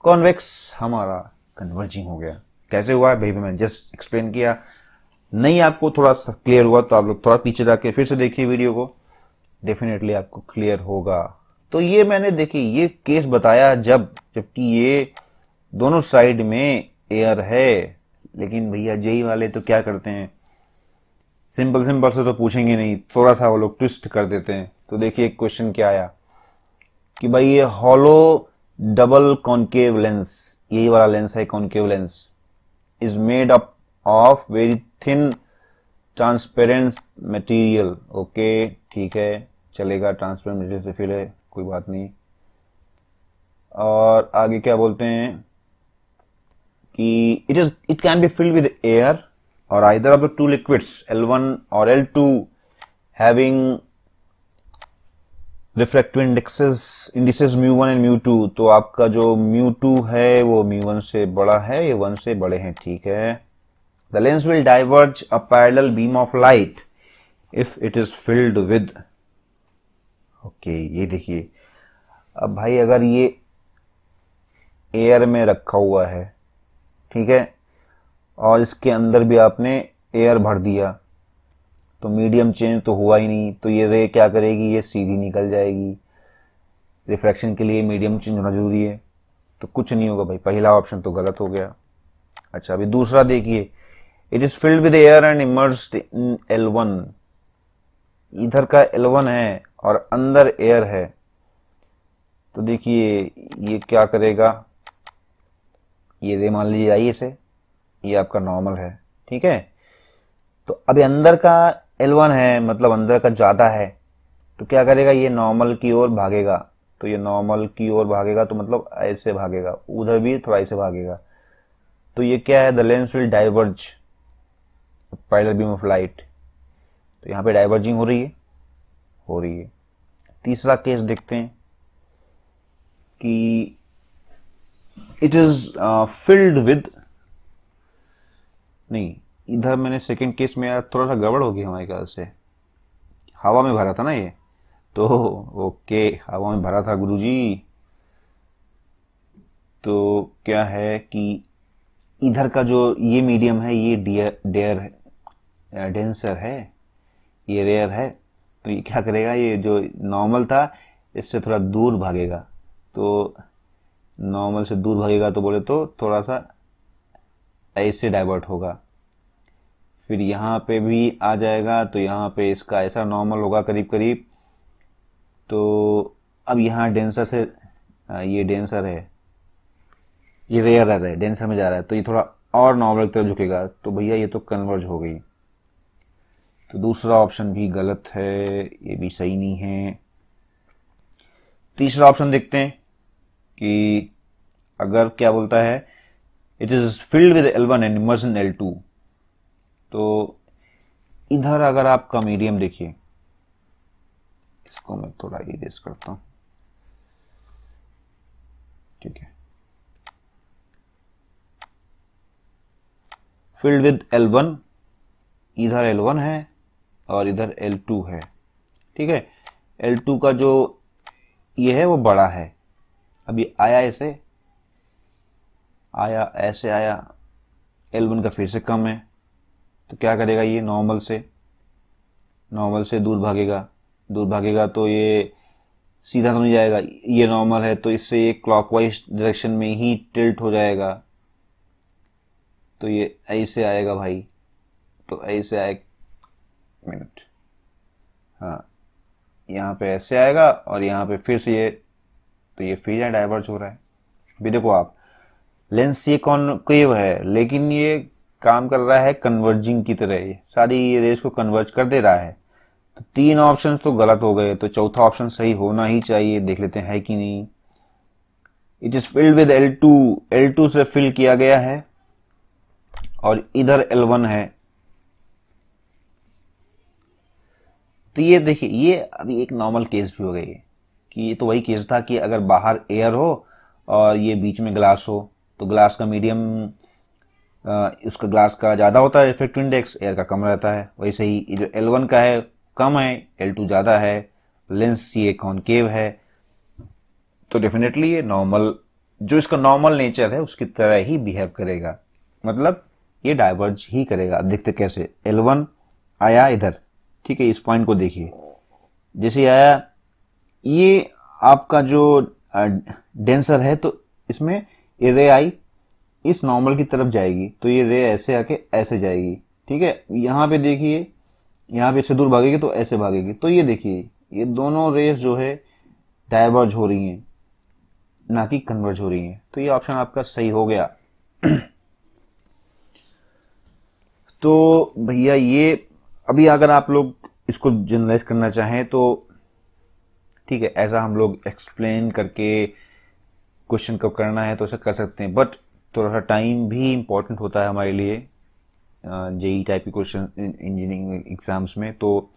कॉन्वेक्स हमारा कन्वर्जिंग हो गया। कैसे हुआ है भाई, मैंने जस्ट एक्सप्लेन किया। नहीं आपको थोड़ा सा क्लियर हुआ तो आप लोग थोड़ा पीछे जाके फिर से देखिए वीडियो को, डेफिनेटली आपको क्लियर होगा। तो ये मैंने देखिए ये केस बताया जबकि ये दोनों साइड में एयर है। लेकिन भैया जेई वाले तो क्या करते हैं, सिंपल सिंपल से तो पूछेंगे नहीं, थोड़ा सा वो लोग ट्विस्ट कर देते हैं। तो देखिए एक क्वेश्चन क्या आया कि भाई ये हॉलो डबल कॉनकेव लेंस, यही वाला लेंस है concave lens, is made up of very thin transparent material. Okay ठीक है, चलेगा, ट्रांसपेरेंट मटेरियल से फिर है, कोई बात नहीं। और आगे क्या बोलते हैं कि it can be filled with air और either of the two liquids L1 और L2 having refractive indices μ1 and μ2। तो आपका जो μ2 है वो μ1 से बड़ा है, ये 1 से बड़े हैं, ठीक है। The lens will diverge a parallel beam of light if it is filled with. Okay, ये देखिए, अब भाई अगर ये एयर में रखा हुआ है, ठीक है, और इसके अंदर भी आपने एयर भर दिया तो मीडियम चेंज तो हुआ ही नहीं, तो ये रे क्या करेगी, ये सीधी निकल जाएगी। रिफ्रैक्शन के लिए मीडियम चेंज होना जरूरी है, तो कुछ नहीं होगा भाई, पहला ऑप्शन तो गलत हो गया। अच्छा, अभी दूसरा देखिए, it is filled with air and immersed in L1। इधर का L1 है और अंदर एयर है, तो देखिए ये क्या करेगा, ये रे मान लीजिए आई से, ये आपका नॉर्मल है, ठीक है। तो अभी अंदर का L1 है, मतलब अंदर का ज्यादा है, तो क्या करेगा, ये नॉर्मल की ओर भागेगा। तो ये नॉर्मल की ओर भागेगा तो मतलब ऐसे भागेगा, उधर भी थोड़ा ऐसे भागेगा। तो ये क्या है, the lens will diverge parallel beam of light. तो यहां पे डाइवर्जिंग हो रही है। तीसरा केस देखते हैं कि इट इज फिल्ड विद, नहीं, इधर मैंने सेकंड केस में यार थोड़ा सा गड़बड़ हो गई हमारे ख्याल से, हवा में भरा था ना ये, तो ओके, हवा में भरा था गुरुजी। तो क्या है कि इधर का जो ये मीडियम है ये डेंसर है, ये रेयर है, तो ये क्या करेगा, ये जो नॉर्मल था इससे थोड़ा दूर भागेगा। तो नॉर्मल से दूर भागेगा तो बोले तो थोड़ा सा ऐसे डाइवर्ट होगा, फिर यहाँ पे भी आ जाएगा तो यहाँ पे इसका ऐसा नॉर्मल होगा करीब करीब। तो अब यहाँ डेंसर से, ये डेंसर है, ये रेयर है, डेंसर में जा रहा है, तो ये थोड़ा और नॉर्मल की तरफ झुकेगा, तो भैया ये तो कन्वर्ज हो गई। तो दूसरा ऑप्शन भी गलत है, ये भी सही नहीं है। तीसरा ऑप्शन देखते हैं कि अगर क्या बोलता है, it is filled with L1 and immersed in L2। तो इधर अगर आपका मीडियम देखिए, इसको मैं थोड़ा इरेज करता हूं, ठीक है, फिल्ड विद L1, इधर L1 है और इधर L2 है, ठीक है। L2 का जो ये है वो बड़ा है, अभी आया ऐसे आया, ऐसे आया, L1 का फिर से कम है, तो क्या करेगा ये नॉर्मल से दूर भागेगा तो ये सीधा तो नहीं जाएगा, ये नॉर्मल है तो इससे ये क्लॉकवाइज डायरेक्शन में ही टिल्ट हो जाएगा, तो ये ऐसे आएगा भाई, तो ऐसे आएगा, मिनट, हाँ यहाँ पे ऐसे आएगा और यहाँ पे फिर से ये, तो ये फिर यहाँ डाइवर्ज हो रहा है। अभी देखो आप, लेंस ये कॉनकेव है लेकिन ये काम कर रहा है कन्वर्जिंग की तरह, ये सारी ये रेस को कन्वर्ज कर दे रहा है, तो 3 ऑप्शन तो गलत हो गए, तो चौथा ऑप्शन सही होना ही चाहिए, देख लेते हैं कि नहीं। It is filled with L2, L2 से फिल किया गया है और इधर L1 है, तो ये देखिए ये अभी एक नॉर्मल केस भी हो गई है कि ये तो वही केस था कि अगर बाहर एयर हो और ये बीच में ग्लास हो, तो ग्लास का मीडियम, उसका ग्लास का ज़्यादा होता है रिफ्रैक्टिव इंडेक्स, एयर का कम रहता है। वैसे ही ये जो L1 का है कम है, L2 ज़्यादा है, लेंस ये कॉनकेव है, तो डेफिनेटली ये नॉर्मल, जो इसका नॉर्मल नेचर है उसकी तरह ही बिहेव करेगा, मतलब ये डाइवर्ज ही करेगा। अब देखते कैसे, L1 आया इधर, ठीक है, इस पॉइंट को देखिए, जैसे आया ये आपका जो डेंसर है तो इसमें ये रे आई इस नॉर्मल की तरफ जाएगी, तो ये रे ऐसे आके ऐसे जाएगी, ठीक है। यहाँ पे देखिए, यहाँ पे इससे दूर भागेगी तो ऐसे भागेगी, तो ये देखिए ये दोनों रेस जो है डाइवर्ज हो रही हैं, ना कि कन्वर्ज हो रही हैं, तो ये ऑप्शन आपका सही हो गया। तो भैया ये अभी अगर आप लोग इसको जनरलाइज करना चाहें तो ठीक है, ऐसा हम लोग एक्सप्लेन करके क्वेश्चन कब करना है तो ऐसा कर सकते हैं, बट थोड़ा सा टाइम भी इम्पोर्टेंट होता है हमारे लिए जेई टाइप की क्वेश्चन इंजीनियरिंग एग्जाम्स में। तो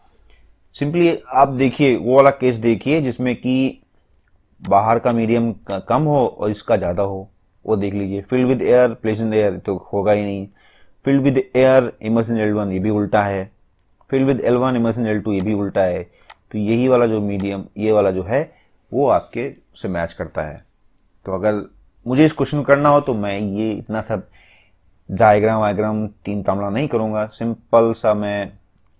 सिंपली आप देखिए वो वाला केस देखिए जिसमें कि बाहर का मीडियम कम हो और इसका ज़्यादा हो, वो देख लीजिए। फिल्ड विद एयर प्लेसेंट एयर तो होगा ही नहीं, field with air immersion L1 ये भी उल्टा है, filled with L1 immersion L2 ये भी उल्टा है, तो यही वाला जो मीडियम ये वाला जो है वो आपके से मैच करता है। तो अगर मुझे इस क्वेश्चन करना हो तो मैं ये इतना सब डायग्राम तीन तामला नहीं करूँगा, सिंपल सा मैं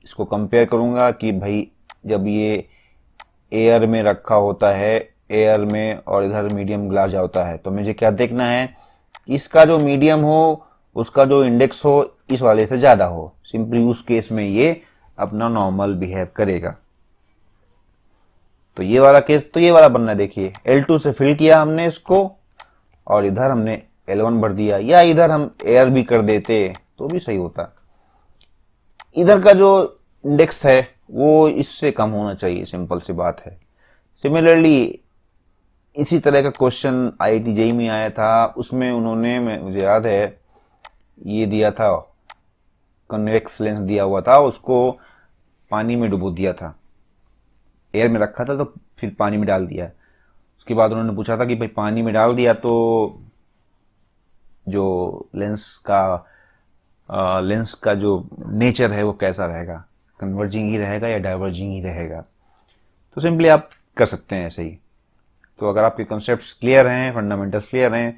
इसको कंपेयर करूँगा कि भाई जब ये एयर में रखा होता है, एयर में, और इधर मीडियम ग्लास होता है, तो मुझे क्या देखना है, इसका जो मीडियम हो उसका जो इंडेक्स हो इस वाले से ज़्यादा हो, सिंपली उस केस में ये अपना नॉर्मल बिहेव करेगा। तो ये वाला केस तो ये वाला बनना, देखिए L2 से फिल किया हमने इसको और इधर हमने L1 भर दिया, या इधर हम एयर भी कर देते तो भी सही होता। इधर का जो इंडेक्स है वो इससे कम होना चाहिए, सिंपल सी बात है। सिमिलरली इसी तरह का क्वेश्चन IIT JEE में आया था, उसमें उन्होंने, मुझे याद है, ये दिया था, कन्वेक्स लेंस दिया हुआ था, उसको पानी में डुबो दिया था, एयर में रखा था तो फिर पानी में डाल दिया। उसके बाद उन्होंने पूछा था कि भाई पानी में डाल दिया तो जो लेंस का जो नेचर है वो कैसा रहेगा, कन्वर्जिंग ही रहेगा या डाइवर्जिंग ही रहेगा। तो सिंपली आप कर सकते हैं ऐसे ही। तो अगर आपके कॉन्सेप्ट्स क्लियर हैं, फंडामेंटल्स क्लियर हैं,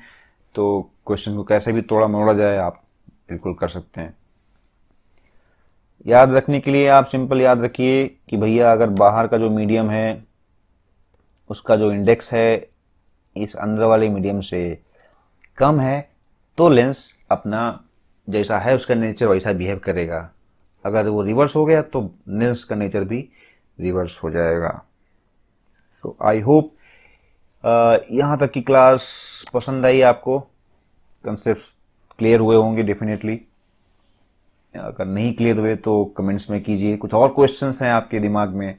तो क्वेश्चन को कैसे भी तोड़ा मोड़ा जाए आप बिल्कुल कर सकते हैं। याद रखने के लिए आप सिंपल याद रखिए कि भैया अगर बाहर का जो मीडियम है उसका जो इंडेक्स है इस अंदर वाले मीडियम से कम है तो लेंस अपना जैसा है उसका नेचर वैसा बिहेव करेगा, अगर वो रिवर्स हो गया तो लेंस का नेचर भी रिवर्स हो जाएगा। सो आई होप यहाँ तक की क्लास पसंद आई आपको, कंसेप्ट क्लियर हुए होंगे डेफिनेटली। अगर नहीं क्लियर हुए तो कमेंट्स में कीजिए, कुछ और क्वेश्चंस हैं आपके दिमाग में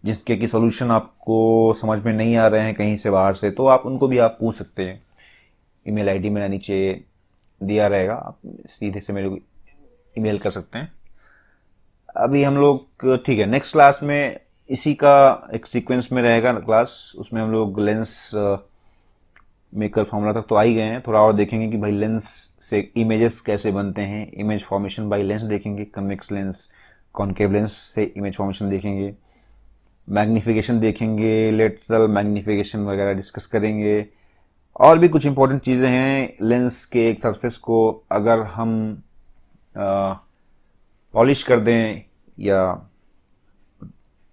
जिसके कि सॉल्यूशन आपको समझ में नहीं आ रहे हैं कहीं से बाहर से, तो आप उनको भी आप पूछ सकते हैं। ईमेल आईडी मेरा नीचे दिया रहेगा, आप सीधे से मेरे को ईमेल कर सकते हैं। अभी हम लोग ठीक है, नेक्स्ट क्लास में इसी का एक सीक्वेंस में रहेगा क्लास, उसमें हम लोग लेंस मेकर फार्मूला तक तो आ ही गए हैं। थोड़ा और देखेंगे कि भाई लेंस से इमेजेस कैसे बनते हैं, इमेज फॉर्मेशन बाय लेंस देखेंगे, कन्वेक्स लेंस, कॉनकेव लेंस से इमेज फॉर्मेशन देखेंगे, मैग्निफिकेशन देखेंगे, लेटरल मैग्निफिकेशन वगैरह डिस्कस करेंगे। और भी कुछ इंपॉर्टेंट चीज़ें हैं। लेंस के एक सरफेस को अगर हम पॉलिश कर दें या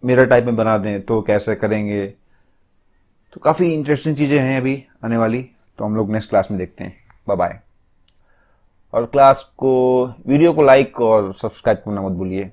मिरर टाइप में बना दें तो कैसे करेंगे। तो काफ़ी इंटरेस्टिंग चीज़ें हैं अभी आने वाली, तो हम लोग नेक्स्ट क्लास में देखते हैं। Bye bye. और वीडियो को लाइक और सब्सक्राइब करना मत भूलिए।